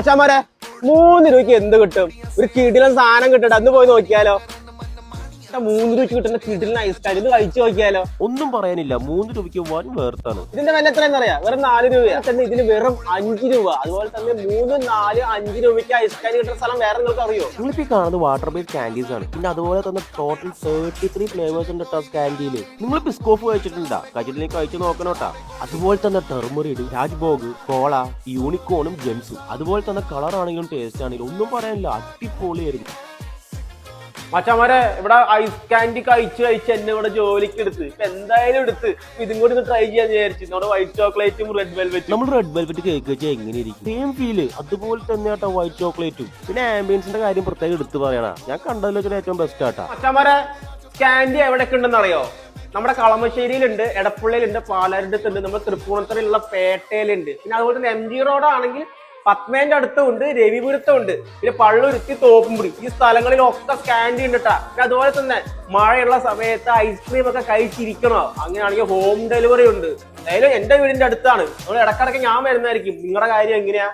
മച്ചാമാരെ 3 രൂപയ്ക്ക് എന്ത് കിട്ടും? ഒരു കിടിലൻ സാധനം കിട്ടട്ടെ, അന്ന് പോയി നോക്കിയാലോ. 3 രൂപയ്ക്ക് കിട്ടുന്ന കിടിലൻ ഐസ്കാരി ഇത് കഴിച്ചു നോക്കിയാലോ. ഒന്നും പറയാനില്ല, 3 രൂപയ്ക്ക് വൻ വേർത്താണ്. ഇതിന്റെ വില എത്രയെന്ന് അറിയാം? വെറും 4 രൂപയാണ് തന്നെ. ഇതിന് വെറും 5 രൂപ. അതുപോലെ തന്നെ 3, 4, 5 രൂപയ്ക്ക് ഐസ്കാരി കിട്ടുന്ന സ്ഥലം വേറെ നിങ്ങൾക്ക് അറിയോ? നിങ്ങളിപ്പോ കാണുന്നത് വാട്ടർ ബേസ്ഡ് കാൻഡീസ് ആണ്. പിന്നെ അതുപോലെ തന്നെ ടോട്ടൽ 33 ഫ്ലേവേഴ്സ് ഉണ്ട് കേട്ടോ കാൻഡിയില്. നിങ്ങൾ ബിസ്കോഫ് കഴിച്ചിട്ടുണ്ടാ? കഴിച്ചിട്ടുണ്ടെങ്കിൽ കഴിച്ചു നോക്കണോട്ടാ. അതുപോലെ തന്നെ ടെർമറിഡ്, രാജ്ഭോഗ്, കോള, യൂണിക്കോണും ജെംസും. അതുപോലെ തന്നെ കളർ ആണെങ്കിലും ടേസ്റ്റ് ആണെങ്കിലും ഒന്നും പറയാനില്ല, അടിപൊളിയായിരുന്നു. മച്ചാമാരെ ഇവിടെ ഐസ് കാൻഡി കഴിച്ച് എന്നെ ഇവിടെ ജോലിക്ക് എടുത്ത് എന്തായാലും എടുത്ത് ഇതും കൂടി ഒന്ന് ട്രൈ ചെയ്യാൻ വിചാരിച്ചു. നമ്മുടെ വൈറ്റ് ചോക്ലേറ്റും റെഡ് വെൽവെറ്റും. നമ്മൾ റെഡ് വെൽവെറ്റ് കേക്ക് വെച്ചാൽ എങ്ങനെ ഇരിക്കും? സെയിം ഫീല് അതുപോലെ തന്നെ കേട്ടോ വൈറ്റ് ചോക്ലേറ്റും. പിന്നെ ആംബിയൻസിന്റെ കാര്യം പ്രത്യേകം എടുത്ത് പറയണ, ഞാൻ കണ്ടതിൽ വെച്ചാൽ ഏറ്റവും ബെസ്റ്റ് ആട്ടാ. മച്ചാമാരെ കാൻഡി എവിടെയൊക്കെ ഉണ്ടെന്ന് അറിയോ? നമ്മുടെ കളമശ്ശേരിയിലുണ്ട്, എടപ്പള്ളിയിലുണ്ട്, പാലാരിടത്തുണ്ട്, നമ്മുടെ തൃപ്പൂണിത്തറയിലുള്ള പേട്ടയിലുണ്ട്. പിന്നെ അതുപോലെ തന്നെ MG റോഡാണെങ്കിൽ പത്മേന്റെ അടുത്തുണ്ട്, രവിപുരത്തും ഉണ്ട്, പിന്നെ പള്ളുരുത്തി, തോപ്പുംപുടി ഈ സ്ഥലങ്ങളിലൊക്കെ കാൻഡി ഉണ്ട് കേട്ടാ. പിന്നെ അതുപോലെ തന്നെ മഴയുള്ള സമയത്ത് ഐസ്ക്രീം ഒക്കെ കഴിച്ചിരിക്കണോ, അങ്ങനെയാണെങ്കിൽ ഹോം ഡെലിവറി ഉണ്ട്. എന്തായാലും എന്റെ വീടിന്റെ അടുത്താണ്, നമ്മൾ ഇടക്കിടക്ക് ഞാൻ വരുന്നതായിരിക്കും. നിങ്ങളുടെ കാര്യം എങ്ങനെയാ?